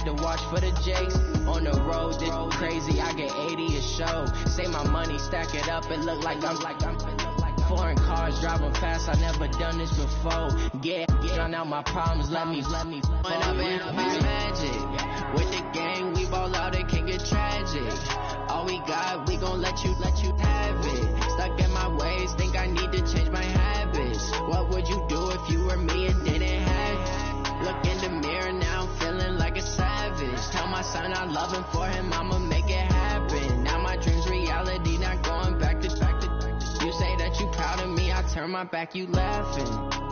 had to watch for the jakes. On the road, this crazy, I get 80 a show. Say my money, stack it up, it look like I'm foreign cars driving fast, I never done this before. Drown out my problems, let me When I've been magic. With the game, we ball out, it can get tragic. All we got, we gon' let you have it. Stuck in my ways, think I need to change my habits. What would you do if you were me and didn't have it? Look in the mirror now, I'm feeling like a savage. Tell my son I love him, for him I'ma make it happen. Now my dream's reality, not going back to. You say that you proud of me, I turn my back, you laughing.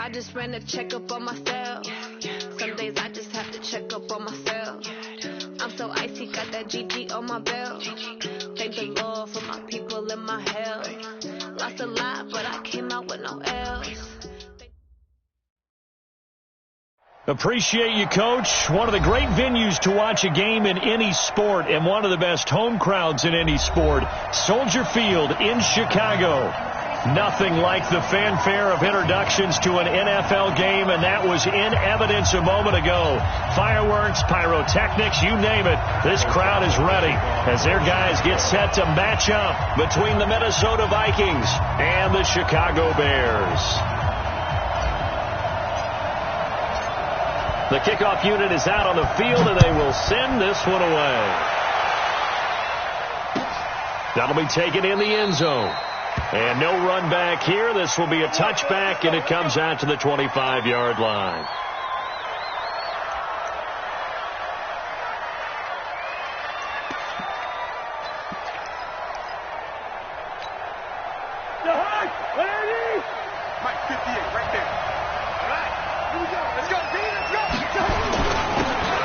I just ran a checkup on myself. Some days I just have to check up on myself. I'm so icy, got that GG on my belt. Thank the Lord for my people and my health. Lost a lot, but I came out with no L's. Appreciate you, Coach. One of the great venues to watch a game in any sport and one of the best home crowds in any sport. Soldier Field in Chicago. Nothing like the fanfare of introductions to an NFL game, and that was in evidence a moment ago. Fireworks, pyrotechnics, you name it. This crowd is ready as their guys get set to match up between the Minnesota Vikings and the Chicago Bears. The kickoff unit is out on the field, and they will send this one away. That'll be taken in the end zone. And no run back here. This will be a touchback, and it comes out to the 25-yard line.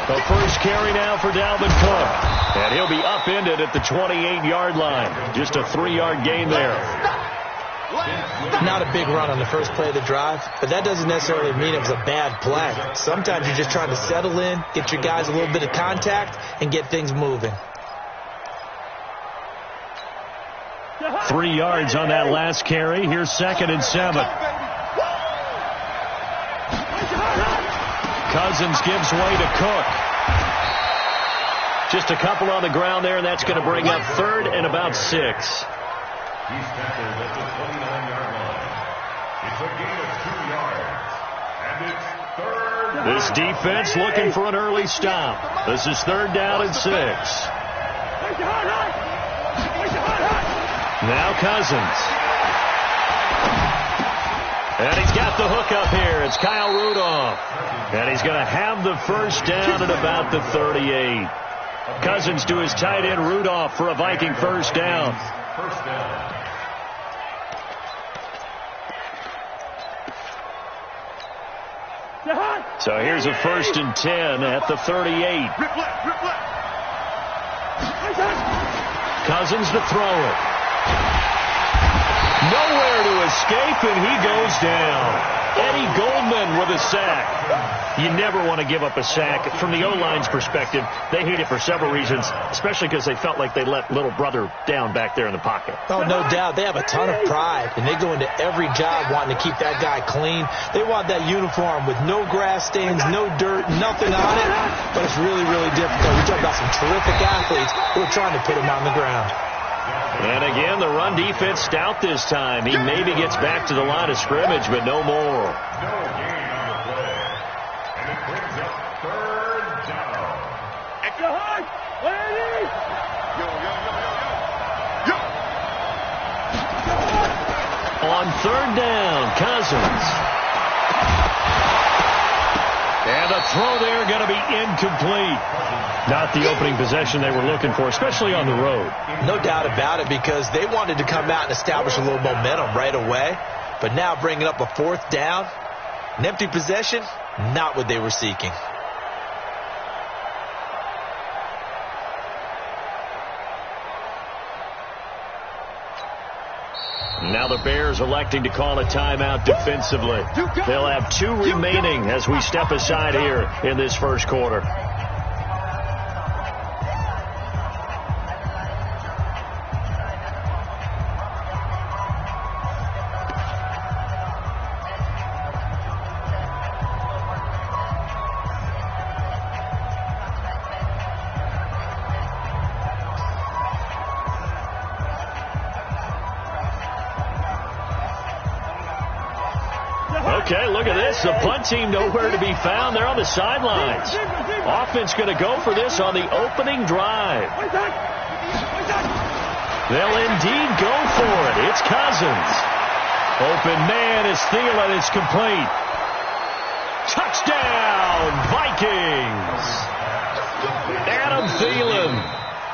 The first carry now for Dalvin Cook. And he'll be upended at the 28-yard line. Just a 3-yard gain there. Not a big run on the first play of the drive, but that doesn't necessarily mean it was a bad play. Sometimes you're just trying to settle in, get your guys a little bit of contact, and get things moving. 3 yards on that last carry. Here's 2nd and 7. Cousins gives way to Cook. Just a couple on the ground there, and that's going to bring up 3rd and about 6. He's tackled at the 29-yard line. It's a gain of 2 yards. And it's 3rd. This defense looking for an early stop. This is 3rd down and 6. Now Cousins. And he's got the hook up here. It's Kyle Rudolph. And he's going to have the first down at about the 38. Cousins to his tight end Rudolph for a Viking first down. So here's a 1st and 10 at the 38. Cousins to throw it. Nowhere to escape, and he goes down. Eddie Goldman with a sack. You never want to give up a sack. From the O-line's perspective, they hate it for several reasons, especially because they felt like they let little brother down back there in the pocket. Oh, no doubt. They have a ton of pride, and they go into every job wanting to keep that guy clean. They want that uniform with no grass stains, no dirt, nothing on it. But it's really, really difficult. We're talking about some terrific athletes who are trying to put him on the ground. And again, the run defense stout this time. He maybe gets back to the line of scrimmage, but no more. No gain on the play. And it brings up 3rd down. Extra high. On 3rd down, Cousins. And the throw there going to be incomplete. Not the opening possession they were looking for, especially on the road. No doubt about it, because they wanted to come out and establish a little momentum right away. But now bringing up a 4th down, an empty possession, not what they were seeking. Now the Bears electing to call a timeout defensively. They'll have 2 remaining as we step aside here in this first quarter. Okay, look at this. The punt team nowhere to be found. They're on the sidelines. Offense going to go for this on the opening drive. They'll indeed go for it. It's Cousins. Open man is Thielen. It's complete. Touchdown, Vikings. Adam Thielen.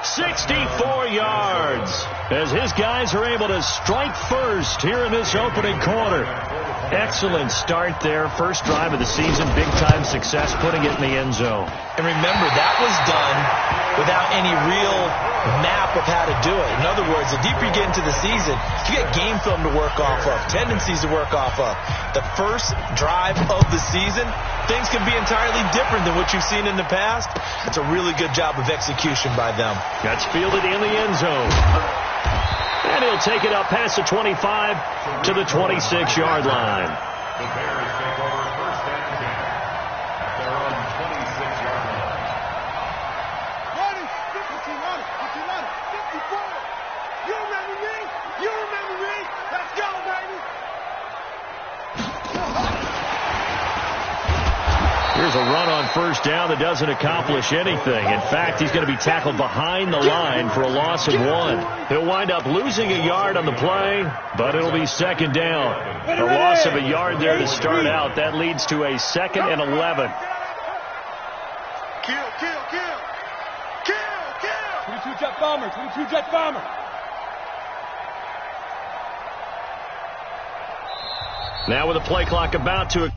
64 yards as his guys are able to strike first here in this opening quarter. Excellent start there. First drive of the season. Big-time success, putting it in the end zone. And remember, that was done without any real map of how to do it. In other words, the deeper you get into the season, you get game film to work off of, tendencies to work off of. The first drive of the season, things can be entirely different than what you've seen in the past. It's a really good job of execution by them. That's fielded in the end zone. And he'll take it up past the 25 to the 26-yard line. The Bears take over 1st and 10 at their own 26-yard line. 54. You remember me? You remember me? Let's go, baby. Here's a run on first down that doesn't accomplish anything. In fact, he's going to be tackled behind the line for a loss of 1. He'll wind up losing a yard on the play, but it'll be second down. A loss of a yard there to start out. That leads to a 2nd and 11. Kill. 22 jet bomber. Now with the play clock about to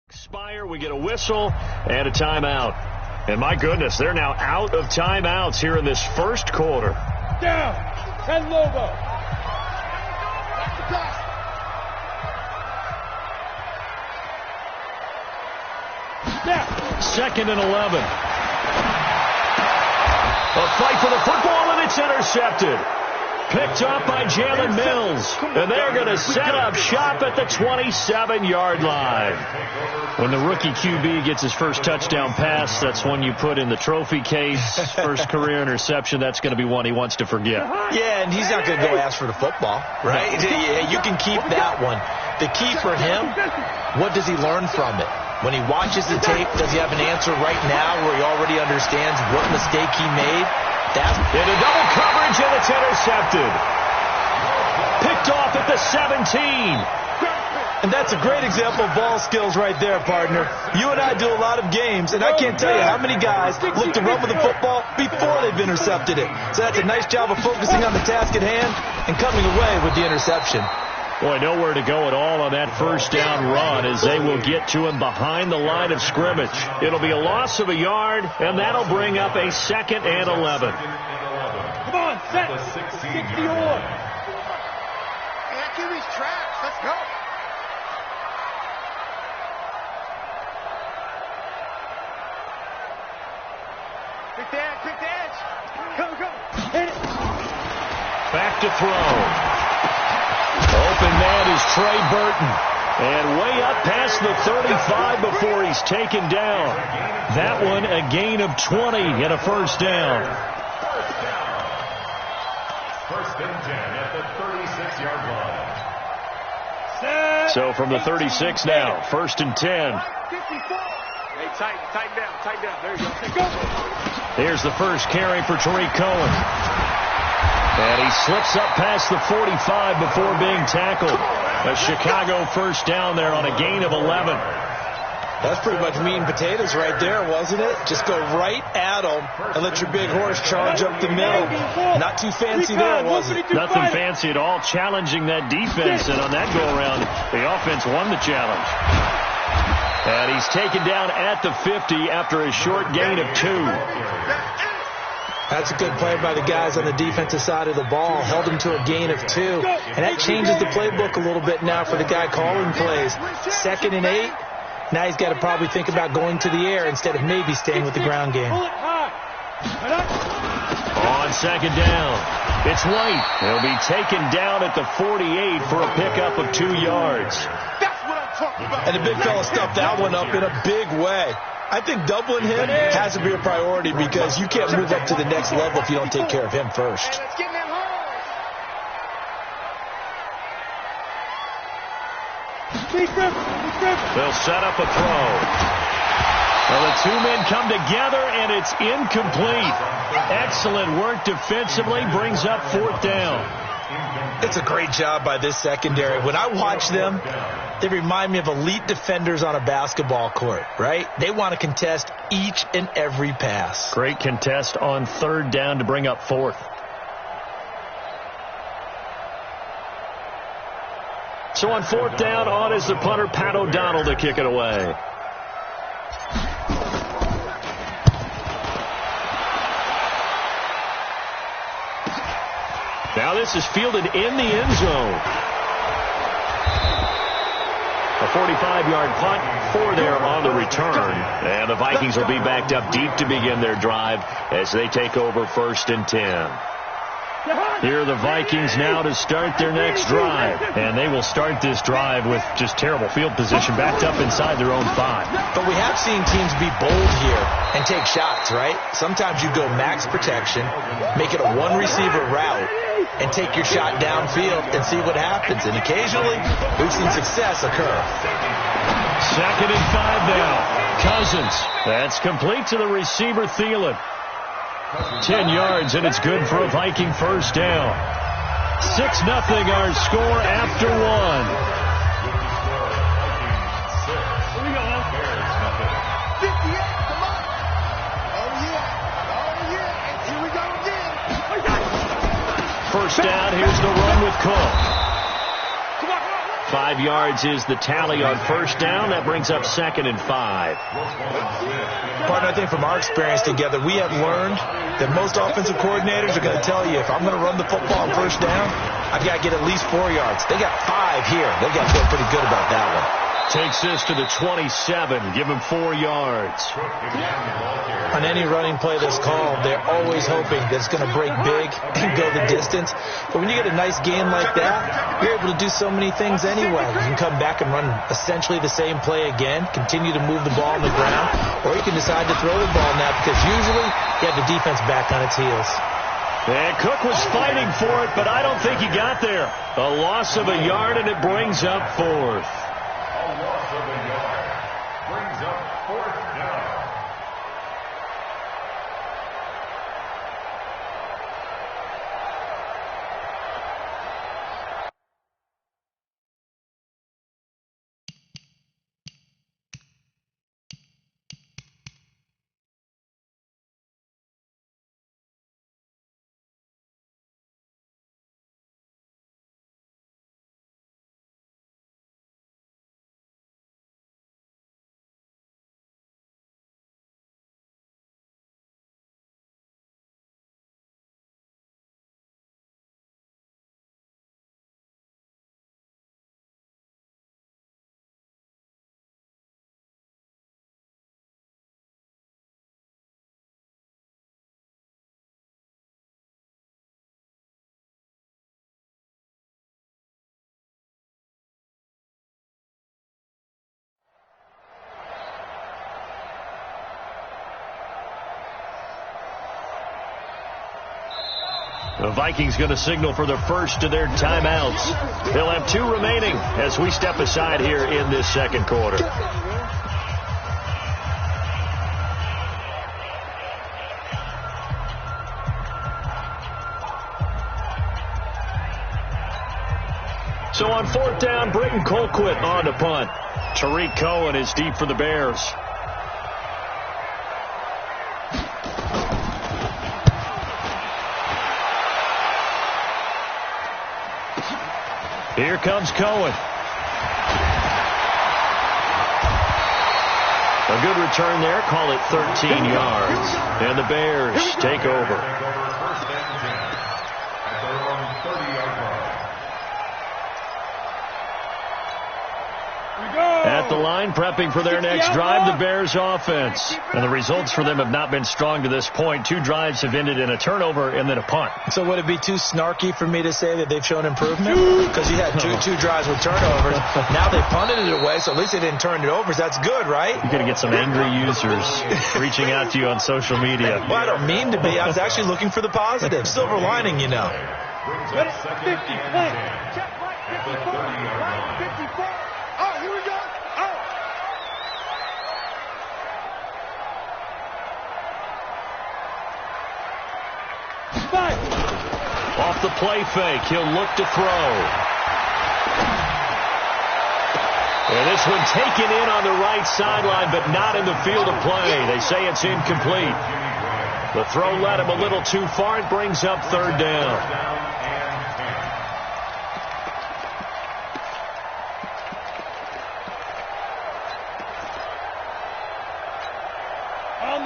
expire. We get a whistle and a timeout. And my goodness, they're now out of timeouts here in this first quarter. Down. 10 Lobo. Now. 2nd and 11. A fight for the football, and it's intercepted. Picked up by Jalen Mills. And they're going to set up shop at the 27-yard line. When the rookie QB gets his first touchdown pass, that's one you put in the trophy case. First career interception, that's going to be one he wants to forget. Yeah, and he's not going to go ask for the football, right? Yeah, you can keep that one. The key for him, what does he learn from it? When he watches the tape, does he have an answer right now where he already understands what mistake he made? That's into double coverage, and it's intercepted. Picked off at the 17. And that's a great example of ball skills right there, partner. You and I do a lot of games, and I can't tell you how many guys look to run with the football before they've intercepted it. So that's a nice job of focusing on the task at hand and coming away with the interception. Boy, nowhere to go at all on that first down run as they will get to him behind the line of scrimmage. It'll be a loss of a yard, and that'll bring up a 2nd and 11. Come on, set. 60-yard. Hey, QB's traps. Let's go. Quick the edge. Go. Hit it. Back to throw. Open man is Trey Burton. And way up past the 35 before he's taken down. That one a gain of 20 and a first down. First and 10 at the 36-yard line. So from the 36 now, 1st and 10. Hey, tighten down. There you go. Here's the first carry for Tariq Cohen. And he slips up past the 45 before being tackled. A Chicago first down there on a gain of 11. That's pretty much meat and potatoes right there, wasn't it? Just go right at them and let your big horse charge up the middle. Not too fancy there, was it? Nothing fancy at all, challenging that defense. And on that go-around, the offense won the challenge. And he's taken down at the 50 after a short gain of 2. That's a good play by the guys on the defensive side of the ball. Held him to a gain of 2. And that changes the playbook a little bit now for the guy calling plays. 2nd and 8. Now he's got to probably think about going to the air instead of maybe staying with the ground game. On 2nd down, it's White. He'll be taken down at the 48 for a pickup of 2 yards. And the big fella stuffed that one up in a big way. I think doubling him has to be a priority because you can't move up to the next level if you don't take care of him first. They'll set up a throw. Well, the 2 men come together, and it's incomplete. Excellent work defensively, brings up 4th down. It's a great job by this secondary. When I watch them, they remind me of elite defenders on a basketball court, right? They want to contest each and every pass. Great contest on 3rd down to bring up 4th. So on 4th down, on is the punter, Pat O'Donnell, to kick it away. Now Now this is fielded in the end zone. A 45-yard punt, 4 there on the return. And the Vikings will be backed up deep to begin their drive as they take over 1st and 10. Here are the Vikings now to start their next drive. And they will start this drive with just terrible field position, backed up inside their own 5. But we have seen teams be bold here and take shots, right? Sometimes you go max protection, make it a one-receiver route, and take your shot downfield and see what happens. And occasionally, we've seen success occur. 2nd and 5 now. Cousins. That's complete to the receiver, Thielen. 10 yards, and it's good for a Viking first down. 6-0 our score after 1. Here we go, huh? 58, come on. Oh, yeah. And here we go again. First down, here's the run with Cook. 5 yards is the tally on first down. That brings up 2nd and 5. Partner, I think from our experience together, we have learned that most offensive coordinators are going to tell you, if I'm going to run the football on first down, I've got to get at least 4 yards. They got 5 here. They've got to feel pretty good about that one. Takes this to the 27. Give him 4 yards. On any running play that's called, they're always hoping that it's going to break big and go the distance. But when you get a nice game like that, you're able to do so many things anyway. You can come back and run essentially the same play again, continue to move the ball on the ground, or you can decide to throw the ball now because usually you have the defense back on its heels. And Cook was fighting for it, but I don't think he got there. A loss of a yard, and it brings up 4th. A loss of a yard brings up 4th down. The Vikings going to signal for the first of their timeouts. They'll have 2 remaining as we step aside here in this second quarter. So on 4th down, Britton Colquitt on to punt. Tariq Cohen is deep for the Bears. Here comes Cohen. A good return there. Call it 13 yards. And the Bears take over. At the line, prepping for their next drive, the Bears offense. And the results for them have not been strong to this point. 2 drives have ended in a turnover and then a punt. So would it be too snarky for me to say that they've shown improvement? Because you had two drives with turnovers. Now they punted it away, so at least they didn't turn it over. So that's good, right? You're going to get some angry users reaching out to you on social media. Well, I don't mean to be. I was actually looking for the positive. Silver lining, you know. 50, play. Check right, 54. Right, 54. Oh, here we go. Oh. Off the play fake, he'll look to throw. And this one taken in on the right sideline, but not in the field of play. They say it's incomplete. The throw led him a little too far. It brings up 3rd down.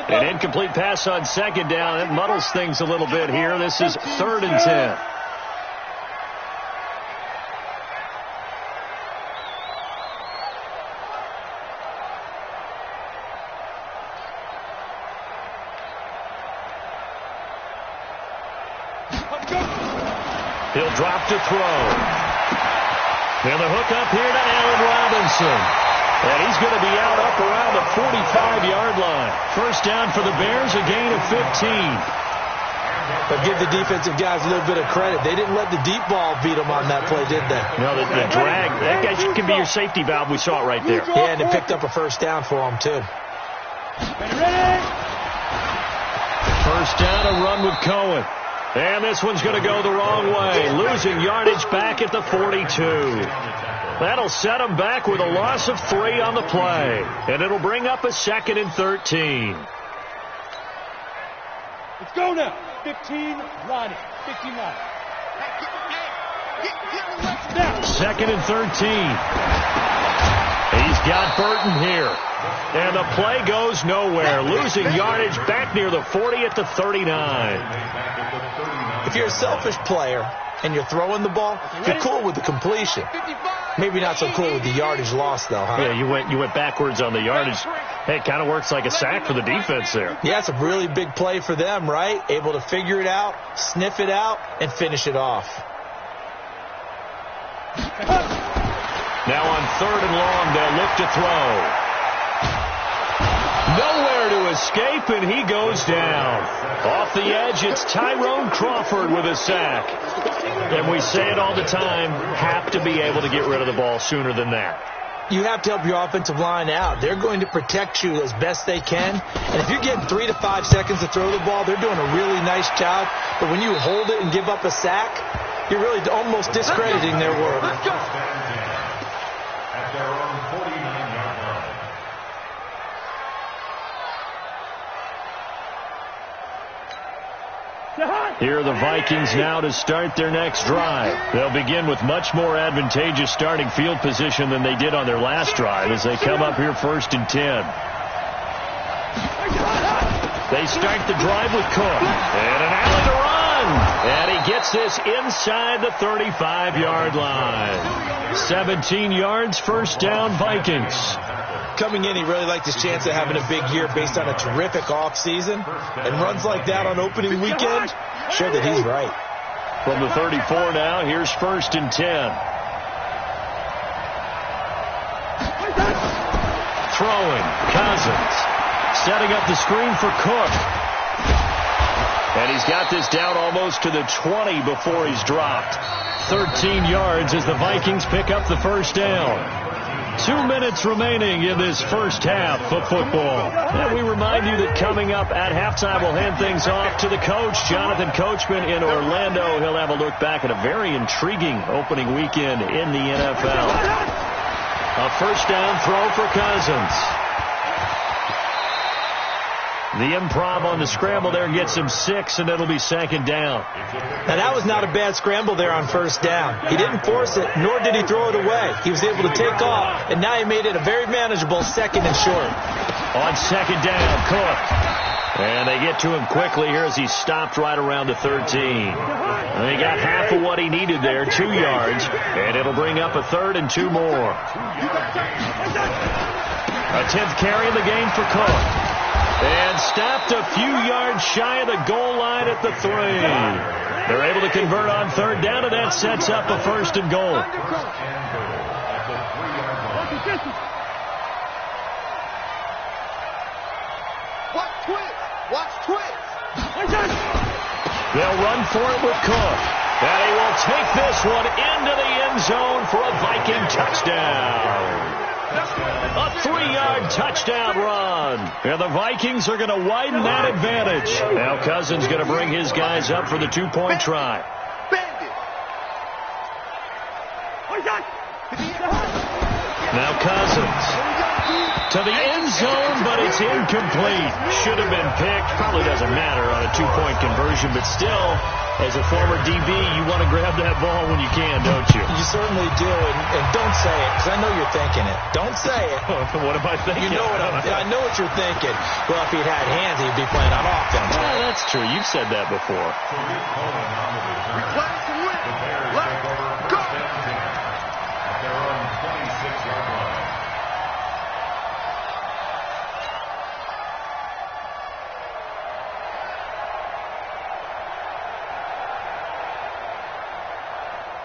An incomplete pass on 2nd down. It muddles things a little bit here. This is 3rd and 10. He'll drop to throw. And the hook up here to Allen Robinson. And he's going to be out up around the 45-yard line. First down for the Bears, a gain of 15. But give the defensive guys a little bit of credit. They didn't let the deep ball beat them on that play, did they? No, the drag. That guy can be your safety valve. We saw it right there. Yeah, and it picked up a first down for them, too. First down, a run with Cohen. And this one's going to go the wrong way. Losing yardage back at the 42. That'll set them back with a loss of 3 on the play. And it'll bring up a 2nd and 13. Let's go now. 15, line it. 15 line. Now. 2nd and 13. He's got Burton here. And the play goes nowhere. Losing yardage back near the 40 at the 39. If you're a selfish player and you're throwing the ball, you're cool with the completion. Maybe not so cool with the yardage loss, though, huh? Yeah, you went backwards on the yardage. Hey, it kind of works like a sack for the defense there. Yeah, it's a really big play for them, right? Able to figure it out, sniff it out, and finish it off. Now on 3rd and long, they'll look to throw. Nowhere to escape, and he goes down. Off the edge, it's Tyrone Crawford with a sack. And we say it all the time, have to be able to get rid of the ball sooner than that. You have to help your offensive line out. They're going to protect you as best they can. And if you're getting 3 to 5 seconds to throw the ball, they're doing a really nice job. But when you hold it and give up a sack, you're really almost discrediting their work. At their own 49-yard line. Here are the Vikings now to start their next drive. They'll begin with much more advantageous starting field position than they did on their last drive as they come up here 1st and 10. They start the drive with Cook. And an alley to run. And he gets this inside the 35-yard line. 17 yards, first down, Vikings. Coming in, he really liked his chance of having a big year based on a terrific offseason. And runs like that on opening weekend show that he's right. From the 34 now, here's 1st and 10. Throwing, Cousins. Setting up the screen for Cook. And he's got this down almost to the 20 before he's dropped. 13 yards as the Vikings pick up the first down. 2 minutes remaining in this first half of football. And we remind you that coming up at halftime, we'll hand things off to the coach, Jonathan Coachman in Orlando. He'll have a look back at a very intriguing opening weekend in the NFL. A first down throw for Cousins. The improv on the scramble there gets him 6, and it'll be 2nd down. Now, that was not a bad scramble there on first down. He didn't force it, nor did he throw it away. He was able to take off, and now he made it a very manageable 2nd and short. On 2nd down, Cook. And they get to him quickly here as he stopped right around the 13. And he got half of what he needed there, 2 yards, and it'll bring up a 3rd and 2 more. A 10th carry in the game for Cook. And stopped a few yards shy of the goal line at the 3. They're able to convert on 3rd down, and that sets up a 1st and goal. Watch twitch. They'll run for it with Cook. And he will take this one into the end zone for a Viking touchdown. A 3-yard touchdown run. And the Vikings are going to widen that advantage. Now Cousins going to bring his guys up for the 2-point try. Now Cousins to the end zone, but it's incomplete. Should have been picked. Probably doesn't matter on a 2-point conversion, but still, as a former DB, you want to grab that ball when you can, don't you? You certainly do, and don't say it, because I know you're thinking it. Don't say it. What am I thinking? You know I know what you're thinking. Well, if he'd had hands, he'd be playing on offense. Well, that's true. You've said that before.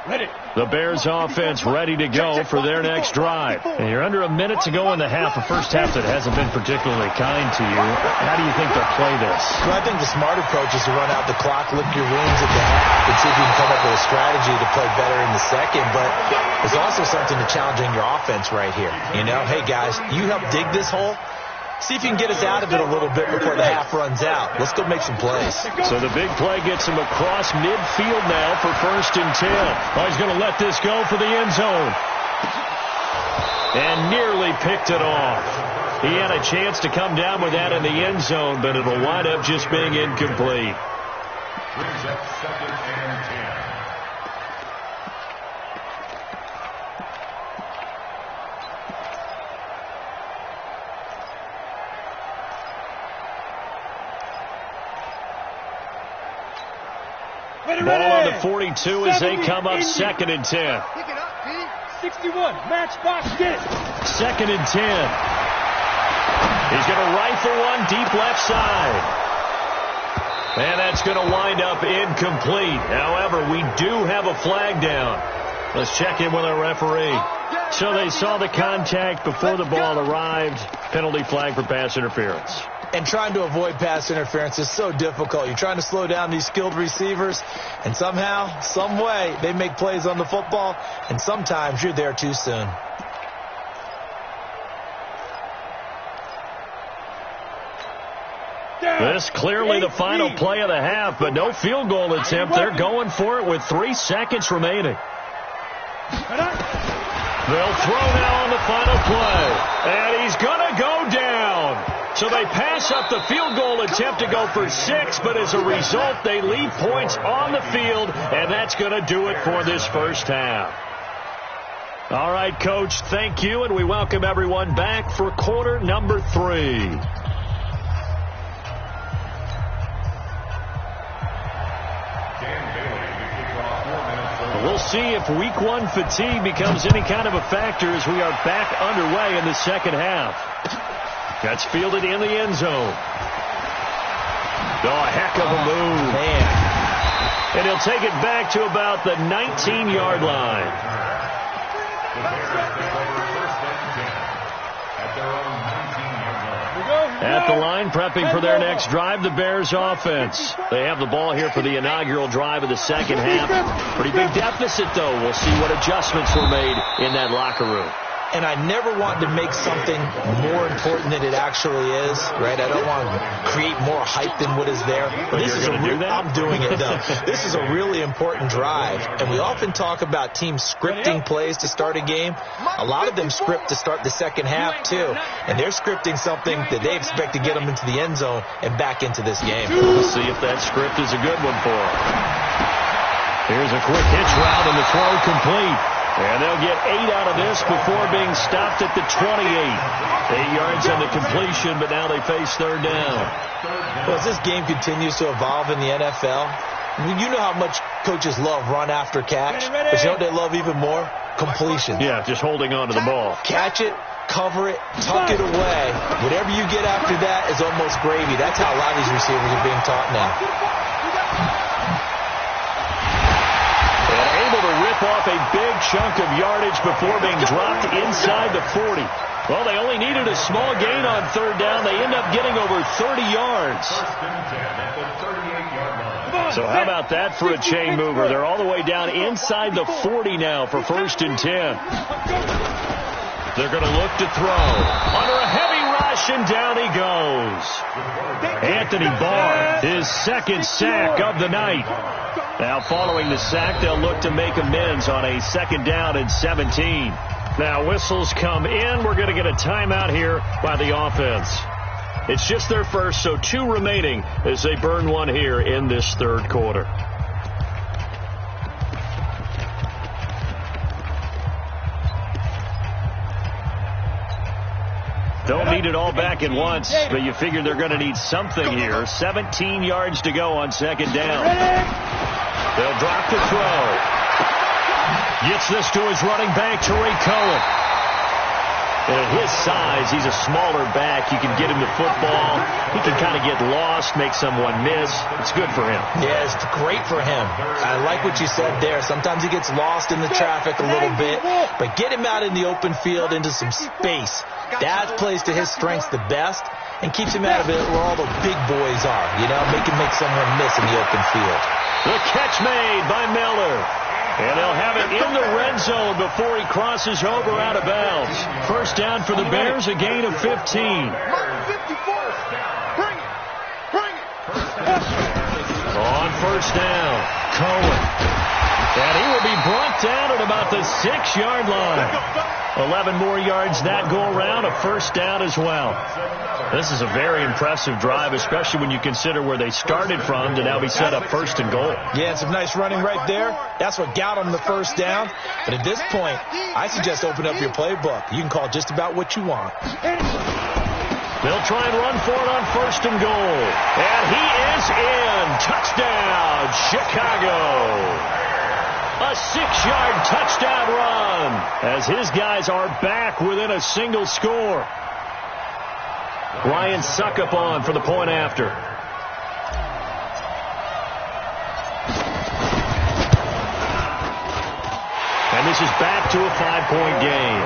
The Bears offense ready to go for their next drive. And you're under a minute to go in the half, a first half that hasn't been particularly kind to you. How do you think they'll play this? Well, I think the smart approach is to run out the clock, lick your wounds at the half, and see if you can come up with a strategy to play better in the second. But there's also something to challenging your offense right here. You know, hey, guys, you help dig this hole. See if you can get us out of it a little bit before the half runs out. Let's go make some plays. So the big play gets him across midfield now for 1st and 10. Oh, he's going to let this go for the end zone. And nearly picked it off. He had a chance to come down with that in the end zone, but it'll wind up just being incomplete. Brings up 2nd and 10. Ball on the 42 as they come up 2nd and 10. Pick it up, Pete. 61, matchbox, get it. 2nd and 10. He's going to rifle one deep left side. And that's going to wind up incomplete. However, we do have a flag down. Let's check in with our referee. So they saw the contact before the ball arrived. Penalty flag for pass interference. And trying to avoid pass interference is so difficult. You're trying to slow down these skilled receivers, and somehow, some way, they make plays on the football, and sometimes you're there too soon. This clearly the final play of the half, but no field goal attempt. They're going for it with 3 seconds remaining. They'll throw now on the final play, and he's going to go down. So they pass up the field goal attempt to go for 6, but as a result, they leave points on the field, and that's going to do it for this first half. All right, Coach, thank you, and we welcome everyone back for quarter number 3. We'll see if week 1 fatigue becomes any kind of a factor as we are back underway in the second half. That's fielded in the end zone. Oh, a heck of a move. Man. And he'll take it back to about the 19-yard line. At the line, prepping for their next drive, the Bears offense. They have the ball here for the inaugural drive of the second half. Pretty big deficit, though. We'll see what adjustments were made in that locker room. And I never want to make something more important than it actually is, right? I don't want to create more hype than what is there. But this is I'm doing it, though. This is a really important drive. And we often talk about teams scripting plays to start a game. A lot of them script to start the second half, too. And they're scripting something that they expect to get them into the end zone and back into this game. We'll see if that script is a good one for them. Here's a quick hitch route and the throw complete. And they'll get 8 out of this before being stopped at the 28. 8 yards on the completion, but now they face third down. Well, as this game continues to evolve in the NFL, you know how much coaches love run after catch, but you know what they love even more? Completion. Yeah, just holding on to the ball. Catch it, cover it, tuck it away. Whatever you get after that is almost gravy. That's how a lot of these receivers are being taught now. Off a big chunk of yardage before being dropped inside the 40. Well, they only needed a small gain on third down. They end up getting over 30 yards. So how about that for a chain mover? They're all the way down inside the 40 now for 1st and 10. They're going to look to throw. Under a heavy rush, and down he goes. Anthony Barr, his 2nd sack of the night. Now, following the sack, they'll look to make amends on a 2nd down and 17. Now, whistles come in. We're going to get a timeout here by the offense. It's just their first, so 2 remaining as they burn one here in this third quarter. Don't need it all back at once, but you figure they're going to need something here. 17 yards to go on 2nd down. They'll drop the throw. Gets this to his running back, Tariq Cohen. And at his size, he's a smaller back. You can get him the football. He can kind of get lost, make someone miss. It's good for him. Yeah, it's great for him. I like what you said there. Sometimes he gets lost in the traffic a little bit, but get him out in the open field into some space. That plays to his strengths the best and keeps him out of it where all the big boys are, you know, make him make someone miss in the open field. The catch made by Miller. And they'll have it in the red zone before he crosses over out of bounds. First down for the Bears, a gain of 15. On first down, Cohen. And he will be brought down at about the 6-yard line. 11 more yards that go around, a first down as well. This is a very impressive drive, especially when you consider where they started from to now be set up first and goal. Yeah, some nice running right there. That's what got them the first down. But at this point, I suggest open up your playbook. You can call just about what you want. They'll try and run for it on first and goal. And he is in. Touchdown, Chicago. A 6-yard touchdown run as his guys are back within a single score. Ryan Suckup on for the point after. And this is back to a 5-point game.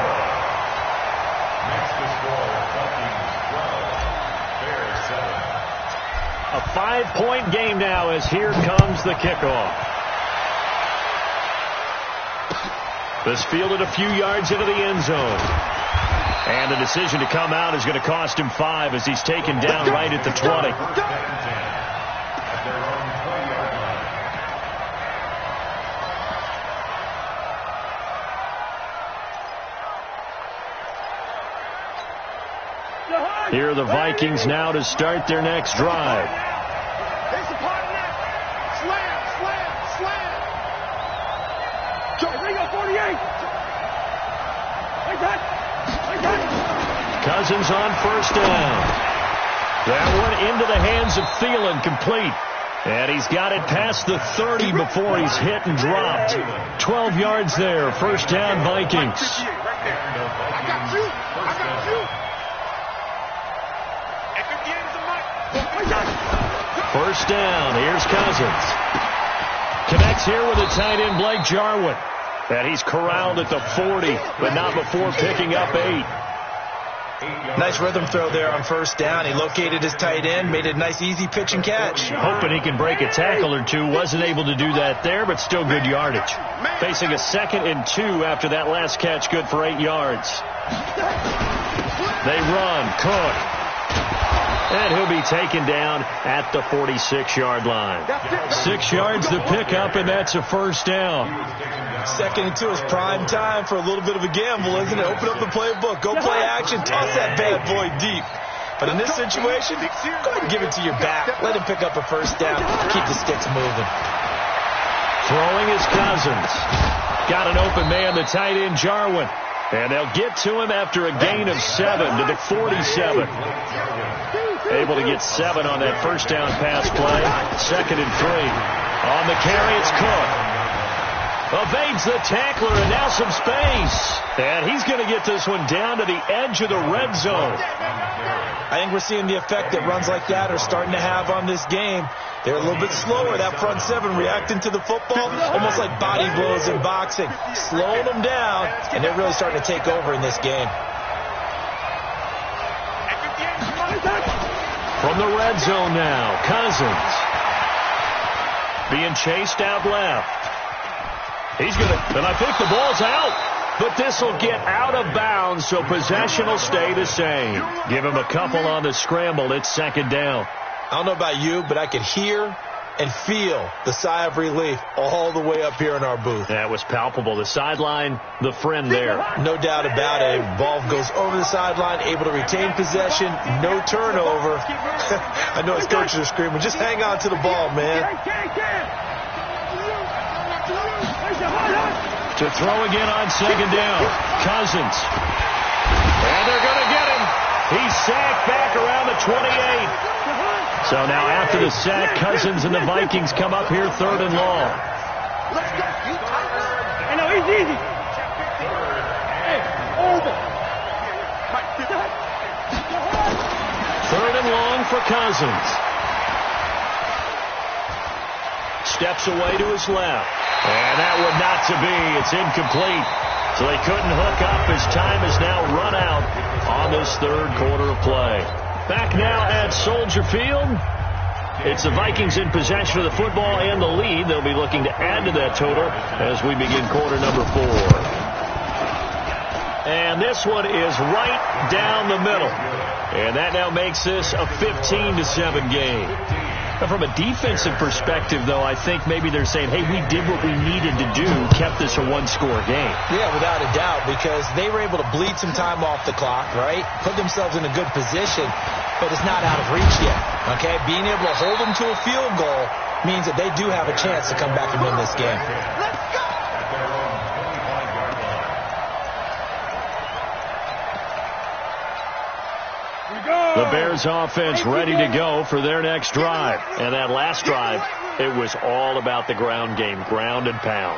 Next to score, Vikings 12, Bears 7. A 5-point game now as here comes the kickoff. This fielded a few yards into the end zone. And the decision to come out is going to cost him 5 as he's taken down right at the 20. Here are the Vikings now to start their next drive. Cousins on first down. That one into the hands of Thielen, complete. And he's got it past the 30 before he's hit and dropped. 12 yards there. First down, Vikings. First down. Here's Cousins. Connects here with the tight end, Blake Jarwin. And he's corralled at the 40, but not before picking up 8. Nice rhythm throw there on first down. He located his tight end, made a nice easy pitch and catch. Hoping he can break a tackle or two. Wasn't able to do that there, but still good yardage. Facing a 2nd and 2 after that last catch, good for 8 yards. They run, Cook. And he'll be taken down at the 46-yard line. 6 yards to pick up, and that's a first down. 2nd and 2 is prime time for a little bit of a gamble, isn't it? Open up the playbook, go play action, toss that bad boy deep. But in this situation, go ahead and give it to your back. Let him pick up a first down. Keep the sticks moving. Throwing is Cousins. Got an open man, the tight end, Jarwin. And they'll get to him after a gain of 7 to the 47. Able to get 7 on that first down pass play. 2nd and 3. On the carry, it's Cook. Evades the tackler, and now some space. And he's going to get this one down to the edge of the red zone. I think we're seeing the effect that runs like that are starting to have on this game. They're a little bit slower, that front 7 reacting to the football, almost like body blows in boxing. Slowing them down, and they're really starting to take over in this game. From the red zone now, Cousins. Being chased out left. He's going to, and I think the ball's out. But this will get out of bounds, so possession will stay the same. Give him a couple on the scramble. It's 2nd down. I don't know about you, but I could hear and feel the sigh of relief all the way up here in our booth. That was palpable. The sideline, the friend there. No doubt about it. Ball goes over the sideline, able to retain possession, no turnover. I know his coaches are screaming, just hang on to the ball, man. To throw again on 2nd down. Cousins. And they're going to get him. He's sacked back around the 28. So now after the sack, Cousins and the Vikings come up here 3rd and long. Let's go. I know, he's easy. Hey, over. Third and long for Cousins. Steps away to his left. And that one not to be. It's incomplete. So they couldn't hook up as time has now run out on this third quarter of play. Back now at Soldier Field. It's the Vikings in possession of the football and the lead. They'll be looking to add to that total as we begin quarter number 4. And this one is right down the middle. And that now makes this a 15-7 game. Now, from a defensive perspective, though, I think maybe they're saying, hey, we did what we needed to do, kept this a one-score game. Yeah, without a doubt, because they were able to bleed some time off the clock, right? Put themselves in a good position, but it's not out of reach yet, okay? Being able to hold them to a field goal means that they do have a chance to come back and win this game. Let's go! The Bears offense ready to go for their next drive. And that last drive, it was all about the ground game, ground and pound.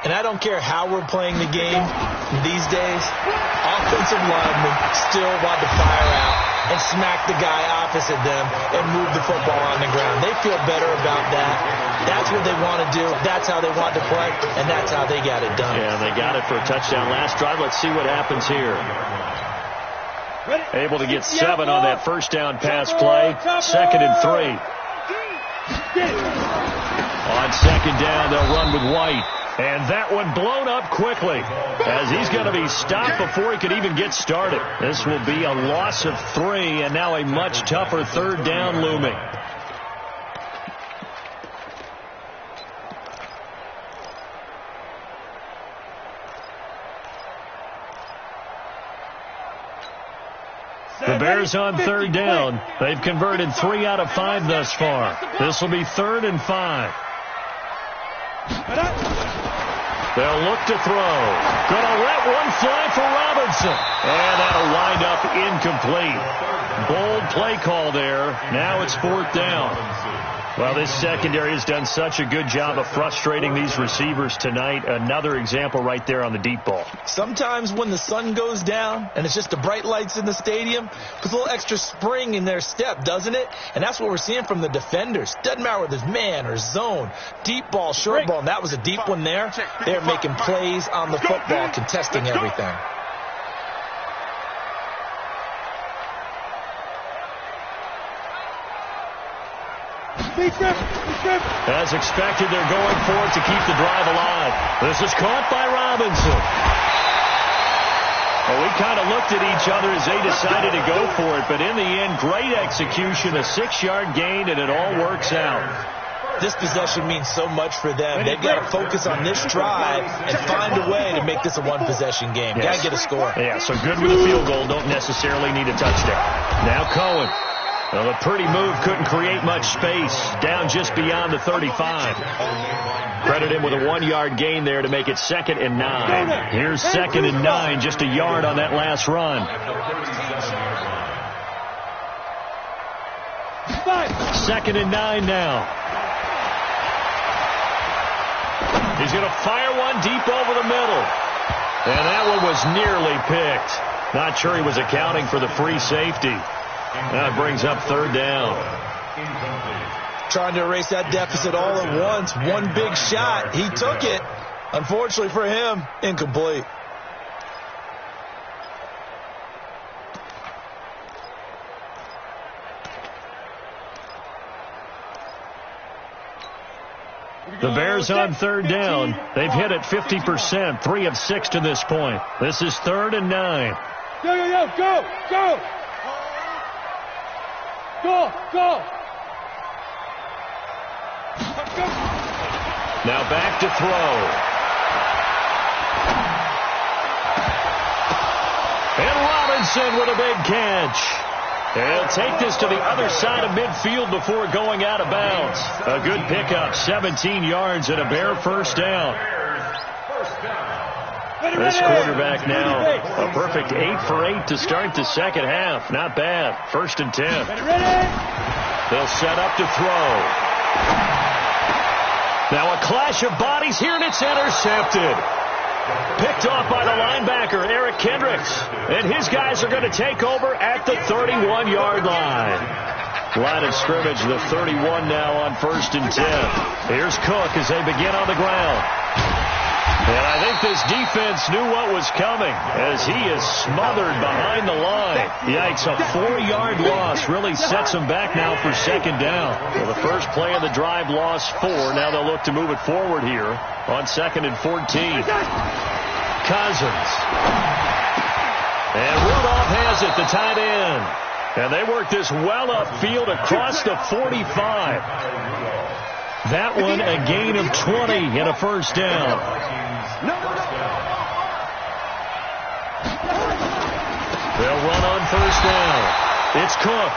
And I don't care how we're playing the game these days, offensive linemen still want to fire out and smack the guy opposite them and move the football on the ground. They feel better about that. That's what they want to do. That's how they want to play, and that's how they got it done. Yeah, they got it for a touchdown last drive. Let's see what happens here. Able to get 7 on that first down pass play. 2nd and 3. On 2nd down, they'll run with White. And that one blown up quickly as he's going to be stopped before he could even get started. This will be a loss of 3 and now a much tougher third down looming. The Bears on third down. They've converted 3 out of 5 thus far. This will be 3rd and 5. They'll look to throw. Gonna let one fly for Robinson. And that'll wind up incomplete. Bold play call there. Now it's 4th down. Well, this secondary has done such a good job of frustrating these receivers tonight. Another example right there on the deep ball. Sometimes when the sun goes down and it's just the bright lights in the stadium, puts a little extra spring in their step, doesn't it? And that's what we're seeing from the defenders. Doesn't matter whether it's man or zone, deep ball, short ball, and that was a deep one there. They're making plays on the football, contesting everything. As expected, they're going for it to keep the drive alive. This is caught by Robinson. Well, we kind of looked at each other as they decided to go for it, but in the end, great execution, a 6-yard gain, and it all works out. This possession means so much for them. They've got to focus on this drive and find a way to make this a one-possession game. Yes. Got to get a score. Yeah, so good with a field goal, don't necessarily need a touchdown. Now Cohen. Well, a pretty move couldn't create much space. Down just beyond the 35. Credit him with a 1-yard gain there to make it 2nd and 9. Here's 2nd and 9, just a yard on that last run. 2nd and 9 now. He's going to fire one deep over the middle. And that one was nearly picked. Not sure he was accounting for the free safety. That brings up 3rd down. Trying to erase that deficit all at once. One big shot. He took it. Unfortunately for him, incomplete. The Bears on 3rd down. They've hit it 50%, 3 of 6 to this point. This is 3rd and 9. Go! Now back to throw. And Robinson with a big catch. He'll take this to the other side of midfield before going out of bounds. A good pickup, 17 yards and a Bear first down. This quarterback now, a perfect 8 for 8 to start the second half. Not bad. 1st and 10. They'll set up to throw. Now a clash of bodies here, and it's intercepted. Picked off by the linebacker, Eric Kendricks. And his guys are going to take over at the 31-yard line. Line of scrimmage, the 31 now on 1st and 10. Here's Cook as they begin on the ground. And I think this defense knew what was coming as he is smothered behind the line. Yikes, a 4-yard loss really sets him back now for 2nd down. Well, the first play of the drive lost 4. Now they'll look to move it forward here on 2nd and 14. Cousins. And Rudolph has it, the tight end. And they work this well upfield across the 45. That one a gain of 20 and a 1st down. They'll run on 1st down. It's Cook.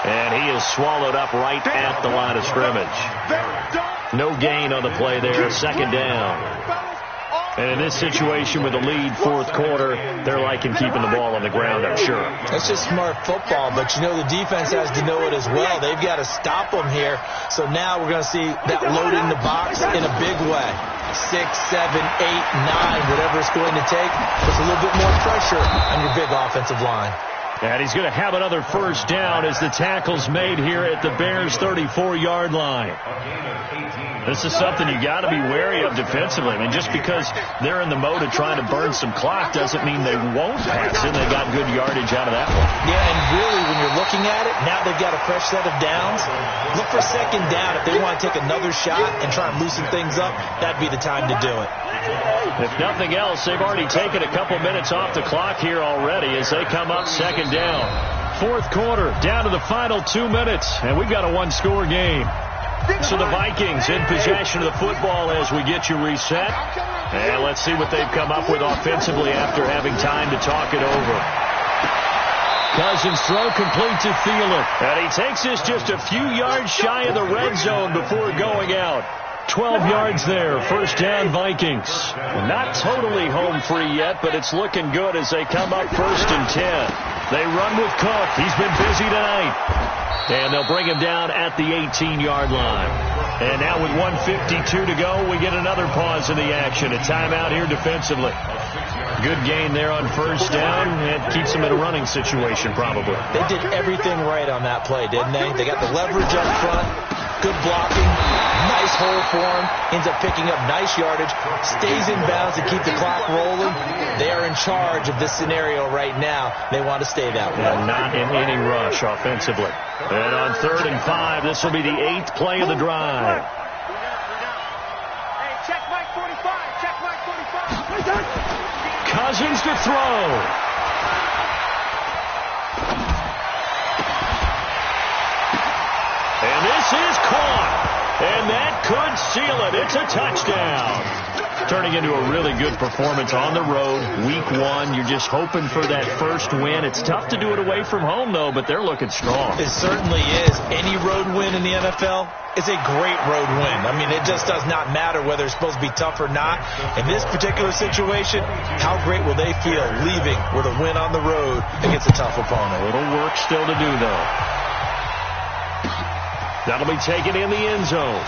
And he is swallowed up right at the line of scrimmage. No gain on the play there. 2nd down. And in this situation with the lead 4th quarter, they're liking keeping the ball on the ground, I'm sure. That's just smart football, but you know the defense has to know it as well. They've got to stop them here. So now we're going to see that load in the box in a big way. 6, 7, 8, 9, whatever it's going to take. Puts a little bit more pressure on your big offensive line. And he's going to have another 1st down as the tackle's made here at the Bears' 34-yard line. This is something you got to be wary of defensively. I mean, just because they're in the mode of trying to burn some clock doesn't mean they won't pass in. They got good yardage out of that one. Yeah, and really, when you're looking at it, now they've got a fresh set of downs. Look for 2nd down. If they want to take another shot and try and loosen things up, that'd be the time to do it. If nothing else, they've already taken a couple minutes off the clock here already as they come up 2nd down. 4th quarter, down to the final 2 minutes, and we've got a 1-score game. So the Vikings in possession of the football as we get you reset. And let's see what they've come up with offensively after having time to talk it over. Cousins throw complete to Thielen. And he takes this just a few yards shy of the red zone before going out. 12 yards there, 1st down Vikings. Not totally home free yet, but it's looking good as they come up 1st and 10. They run with Cook. He's been busy tonight. And they'll bring him down at the 18-yard line. And now with 1:52 to go, we get another pause in the action. A timeout here defensively. Good gain there on 1st down. It keeps them in a running situation probably. They did everything right on that play, didn't they? They got the leverage up front. Good blocking. Nice hole for him. Ends up picking up nice yardage. Stays in bounds to keep the clock rolling. They are in charge of this scenario right now. They want to stay that way. And not in any rush offensively. And on 3rd and 5, this will be the 8th play of the drive. Hey, check Mike 45. Check Mike 45. Cousins to throw. And this is caught. And that could seal it. It's a touchdown. Turning into a really good performance on the road. Week 1, you're just hoping for that first win. It's tough to do it away from home, though, but they're looking strong. It certainly is. Any road win in the NFL is a great road win. I mean, it just does not matter whether it's supposed to be tough or not. In this particular situation, how great will they feel leaving with a win on the road against a tough opponent? A little work still to do, though. That'll be taken in the end zone.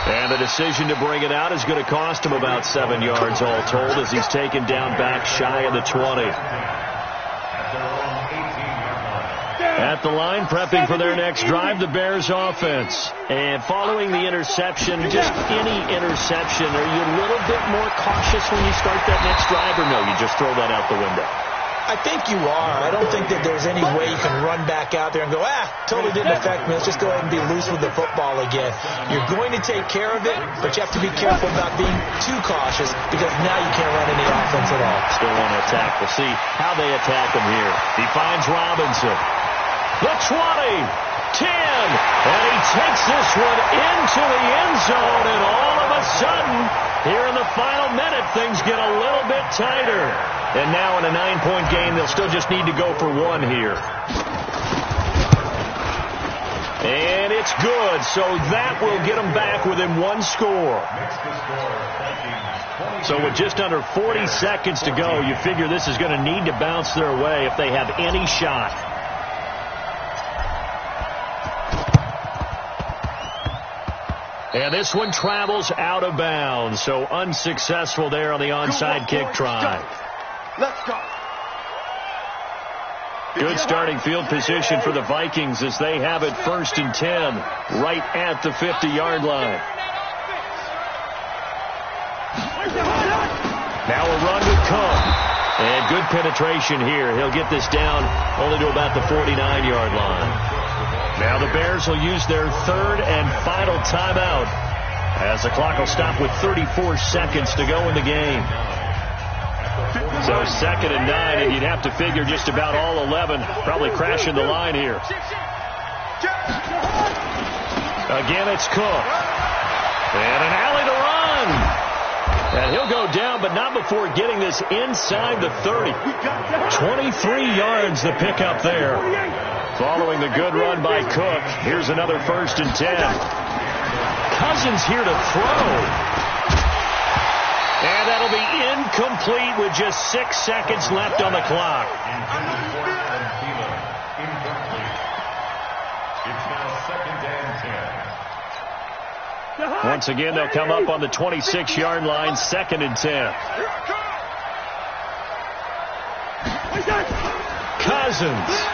And the decision to bring it out is going to cost him about 7 yards all told as he's taken down back shy of the 20. At the line, prepping for their next drive, the Bears offense. And following the interception, just any interception, are you a little bit more cautious when you start that next drive, or no, you just throw that out the window? I think you are. I don't think that there's any way you can run back out there and go, totally didn't affect me. Let's just go ahead and be loose with the football again. You're going to take care of it, but you have to be careful about being too cautious because now you can't run any offense at all. Still want to attack. We'll see how they attack him here. He finds Robinson. The 20, 10, and he takes this one into the end zone, and all of a sudden, here in the final minute, things get a little bit tighter. And now in a 9-point game, they'll still just need to go for 1 here. And it's good, so that will get them back within 1 score. So with just under 40 seconds to go, you figure this is going to need to bounce their way if they have any shot. And this one travels out of bounds, so unsuccessful there on the onside kick try. Let's go. Good starting field position for the Vikings as they have it 1st and 10 right at the 50-yard line. Now a run with Cook. And good penetration here. He'll get this down only to about the 49-yard line. Now the Bears will use their 3rd and final timeout as the clock will stop with 34 seconds to go in the game. So 2nd and 9, and you'd have to figure just about all 11 probably crashing the line here. Again, it's Cook. And an alley to run. And he'll go down, but not before getting this inside the 30. 23 yards the pickup there. Following the good run by Cook, here's another 1st and 10. Cousins here to throw. And that'll be incomplete with just 6 seconds left on the clock. It's now 2nd and 10. Once again, they'll come up on the 26-yard line, 2nd and 10. Cousins.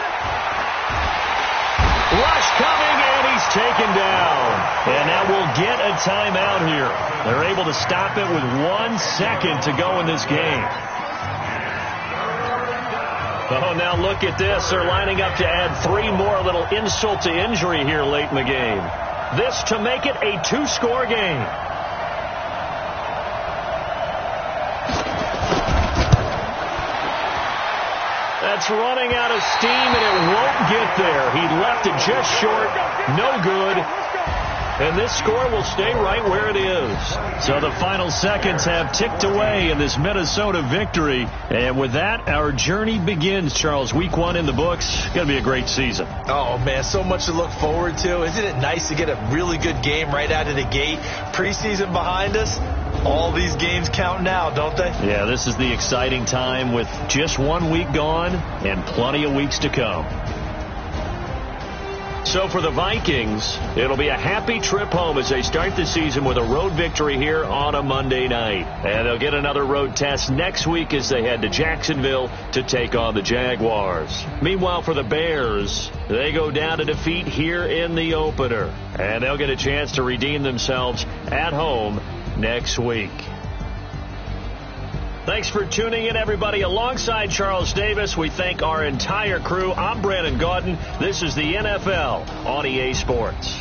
Rush coming, and he's taken down. And now we'll get a timeout here. They're able to stop it with 1 second to go in this game. Oh, now look at this. They're lining up to add 3 more, a little insult to injury here late in the game. This to make it a 2-score game. That's running out of steam, and it won't get there. He left it just short. No good. And this score will stay right where it is. So the final seconds have ticked away in this Minnesota victory. And with that, our journey begins, Charles. Week 1 in the books. Going to be a great season. Oh, man, so much to look forward to. Isn't it nice to get a really good game right out of the gate? Preseason behind us. All these games count now, don't they? Yeah, this is the exciting time with just 1 week gone and plenty of weeks to come. So for the Vikings, it'll be a happy trip home as they start the season with a road victory here on a Monday night. And they'll get another road test next week as they head to Jacksonville to take on the Jaguars. Meanwhile, for the Bears, they go down to defeat here in the opener. And they'll get a chance to redeem themselves at home next week. Thanks for tuning in, everybody. Alongside Charles Davis, we thank our entire crew. I'm Brandon Gaudin. This is the NFL on EA Sports.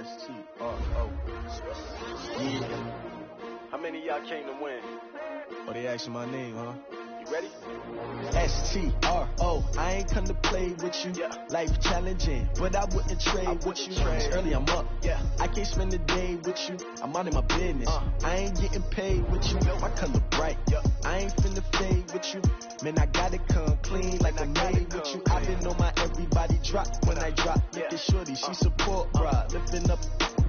S-T-R-O. Yeah. How many of y'all came to win? Oh, they asking my name, huh? You ready? S-T-R-O. I ain't come to play with you. Life challenging, but I wouldn't trade with you. Early I'm up. I can't spend the day with you. I'm out in my business. I ain't getting paid with you. My color bright. I ain't finna fade with you. Man, I gotta come clean like I'm made with you. I been on my everybody drop when I drop. Look at shorty, she support, bruh. Lifting up.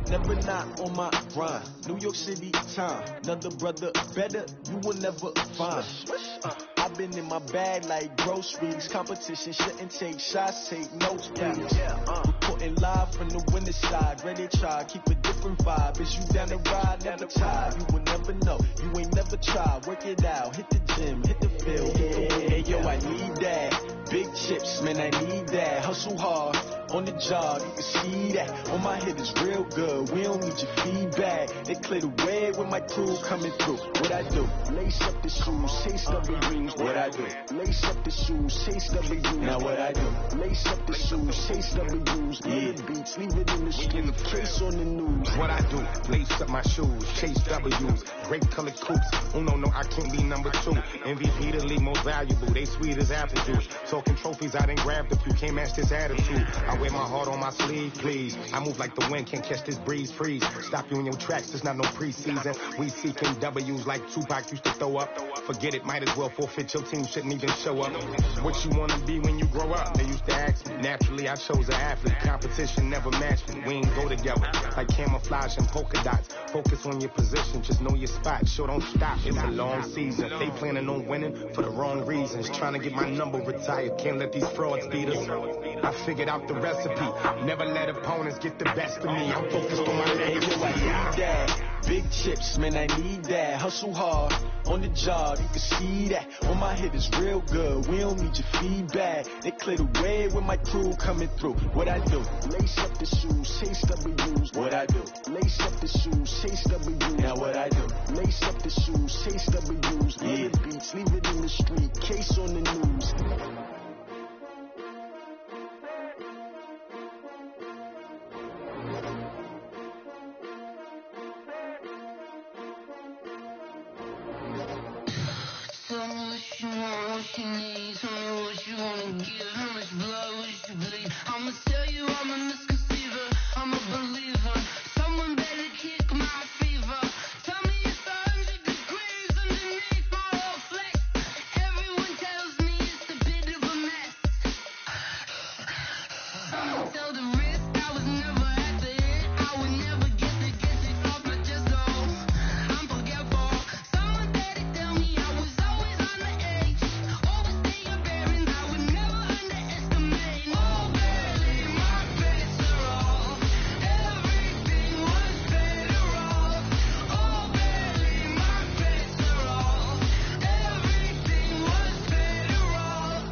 Never not on my grind. New York City time. Another brother better, you will never find. I've been in my bag like groceries. Competition shouldn't take shots, take notes, please. Reporting live from the winner's side. Ready to try, keep a different vibe. Is you down the ride, never tired. You will never know, you ain't never tried. Work it out, hit the gym, hit the field. Hey yo, I need that. Big chips, man, I need that. Hustle hard. On the job, you can see that. On my head is real good. We don't need your feedback. They clear the way when my crew coming through. What I do? Lace up the shoes, chase double rings. What I do? Lace up the shoes, chase double rings. Now what I do? Lace up the shoes, chase double rings. Yeah, beats, leave it in the street. Case on the news. What I do? Lace up my shoes, chase W's. Great colored coops. Oh no, I can't be number 2. MVP the league most valuable. They sweet as apple juice. Talking trophies, I done grabbed a few. Can't match this attitude. I wear my heart on my sleeve, please. I move like the wind, can't catch this breeze, freeze. Stop you in your tracks, there's not no preseason. We seeking W's like Tupac used to throw up. Forget it, might as well forfeit, your team shouldn't even show up. What you wanna be when you grow up? They used to ask me. Naturally, I chose an athlete. Competition never matched me. We ain't go together. Like camouflage and polka dots. Focus on your position, just know your spot. Sure, don't stop, it's a long season. They planning on winning for the wrong reasons. Trying to get my number retired, can't let these frauds beat us. I figured out the recipe. Never let opponents get the best of me. I'm focused on my legacy. I need that. Big chips, man, I need that. Hustle hard on the job, you can see that. On my head is real good. We don't need your feedback. They clear the way when my crew coming through. What I do? Lace up the shoes, chase W's. What I do? Lace up the shoes, chase W's. Now what I do? Lace up the shoes, chase W's. Yeah, beats, leave it in the street. Case on the news. Tell me what you want, what you need. Tell me what you wanna give. How much blood would you bleed? I'ma tell you I'm a misconceiver. I'm a believer. Someone better kick my fever. Tell me it's 100 degrees underneath my whole flex. Everyone tells me it's a bit of a mess. I'ma tell the risk I was never at the hit. I would never get it off my chest. Oh, I'm forgetful. Someone better tell me I was always on the edge. Always stay your bearings. I would never underestimate. Oh, barely my bets are off. Everything was better off. Oh, barely my bets are off. Everything was better off.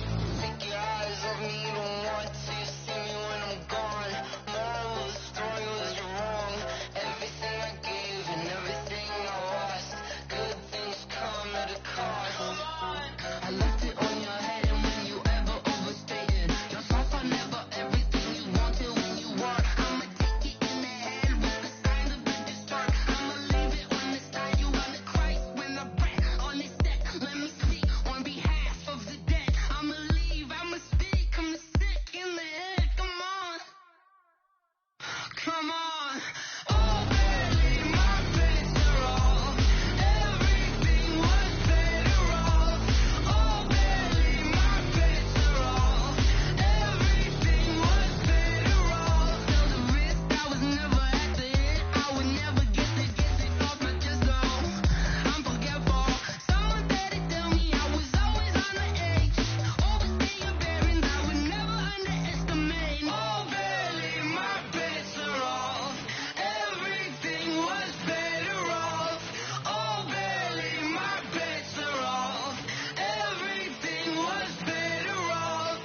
Take your eyes off me, you don't want to see me when I'm gone. Moral of the story was you're wrong. Everything I gave and everything I lost. Good things come at a cost. I left it on your head, and when you ever overstated yourself, I never everything you wanted when you want. I'ma take it in the head with the signs of the distort. I'ma leave it on the side. You on the Christ when I breath on this deck. Let me speak on behalf of the dead. I'ma leave, I'ma speak. I'm sick in the head. Come on, come on. Oh, barely my bets are off. Everything was better off. Oh, barely my bets are off. Everything was better off. Tell the risk I was never at the hit. I would never get it off my chest. Oh, I'm forgetful. Someone better tell me I was always on the edge. Always stay your bearings. I would never underestimate. Oh, barely my bets are off. Everything was better off. Oh, barely my bets are off. Everything was better off.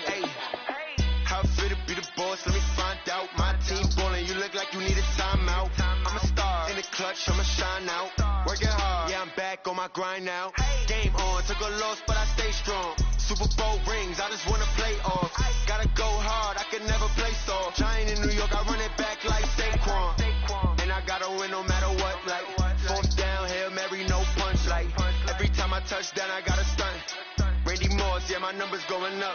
Hey, how it feel to be the boss? Let me find out. My team ballin', you look like you need a timeout. I'm a star in the clutch, I'ma shine out. Working hard, yeah, I'm back on my my grind now. Game on, took a loss, but I stay strong. Super Bowl rings, I just wanna play off. Gotta go hard, I can never play soft. Giant in New York, I run it back like Saquon. And I gotta win no matter what, like fourth down, Hail Mary, no punch, like every time I touch down, I gotta stunt. Randy Moss, yeah, my numbers going up.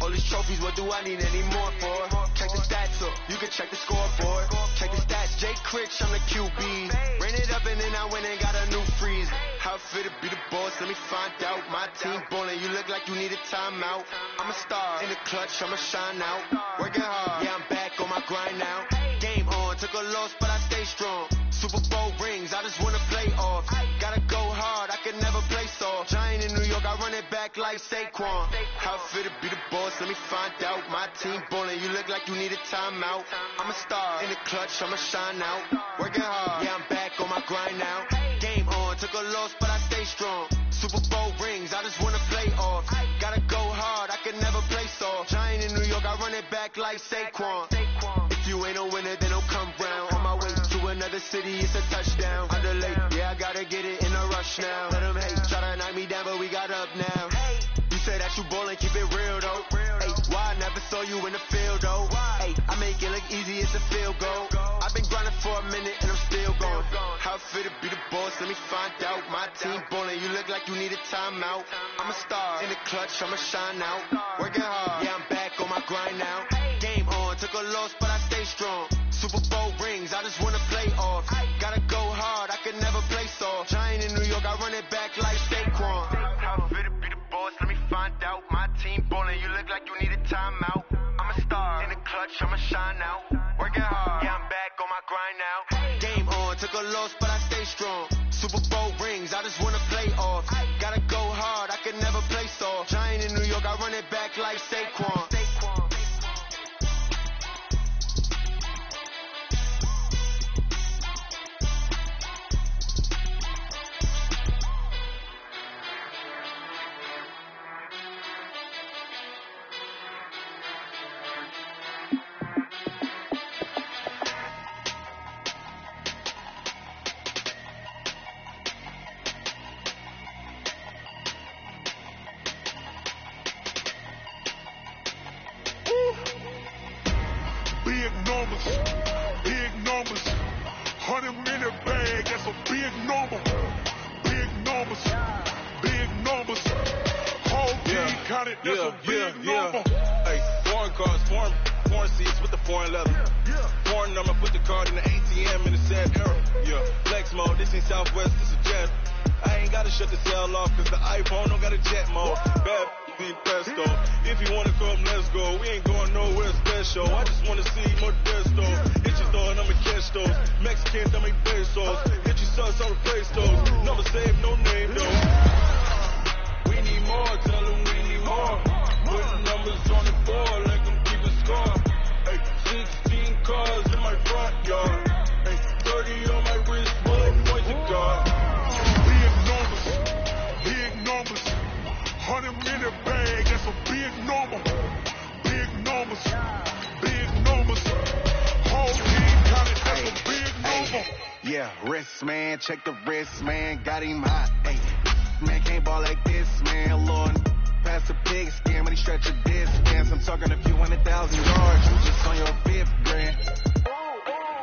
All these trophies, what do I need any more for? Check the stats up, you can check the scoreboard. Check the stats, Jay Critch, I'm the QB. Ran it up and then I went and got a new freeze. How fit to be the boss, let me find out. My team ballin', you look like you need a timeout. I'm a star, in the clutch, I'ma shine out. Working hard, yeah, I'm back on my grind now. Game on, took a loss, but I stay strong. Super Bowl rings, I just wanna play off. Gotta go hard, I can never play soft. Giant in New York, I run it back like Saquon. How fit to be the boss, let me find out. My team ballin', you look like you need a timeout. I'm a star, in the clutch, I'ma shine out. Working hard, yeah, I'm back on my grind now. Game on, took a loss, but I stay strong. Super Bowl rings, I just wanna play off. Gotta go hard, I can never play soft. Giant in New York, I run it back like Saquon. If you ain't a winner, then don't come round. On my way to another city, it's a touchdown. I delay, yeah, I gotta get it in a rush now. Let them hate, try to knock me down, but we got up now. You say that you ballin', keep it real though. Hey, why I never saw you in the field though? Hey, I make it look easy, it's a field goal. I've been grinding for a minute and I'm still going. How fit to be the boss, let me find out. My team ballin', you look like you need a timeout. I'm a star, in the clutch, I'ma shine out. Working hard, yeah, I'm back on my grind now. Game on, took a loss, but I stay strong. Super Bowl rings, I just wanna play off. Gotta go hard, I can never play soft. Giant in New York, I run it back like Saquon. How fit to be the boss, let me find out. My team ballin', you look like you need a timeout. I'm a star, in the clutch, I'ma shine out. Working hard, yeah, I'm back on my grind now. Game on, took a loss, but I stay strong. Super Bowl rings, I just wanna play off. Gotta go hard, I can never play soft. Giant in New York, I run it back like Saquon. Big numbers, 100-minute bag, that's a big number. Big numbers, whole team counted, that's a big number. Hey, foreign cars, foreign seats with the foreign leather. Foreign number, put the card in the ATM in the sad era. Yeah, flex mode, this ain't Southwest, this is jet. I ain't gotta shut the cell off, cause the iPhone don't got a jet mode. Bad be pesto. If you wanna come, let's go. We ain't going nowhere special. I just wanna see more desto. Hit your door and I'ma catch those. Mexicans, I make pesos. Hit your sus, I'll replace those. Never save no name though. We need more, tell them we need more. Put numbers on the board, let them keep a score. Hey, 16 cars in my front yard. Hey, 30 on my wrist, what points you got? Big numbers, 100-minute bag, that's a big number. Big numbers, whole team counted, that's a big number. Yeah, wrist man, check the wrist man, got him hot. Hey, man can't ball like this, man. Lord, pass the pig skin when he stretch a distance. I'm talking a few 100,000 yards, you just on your 5th grand.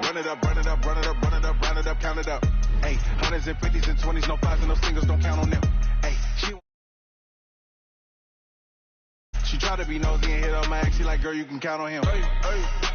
Run it up, run it up, run it up, run it up, run it up, count it up. Hey, 100s and 50s and 20s, no 5s and no singles, don't count on them. Hey, she tried to be nosy and hit on my ex, she like, girl, you can count on him. Hey, hey.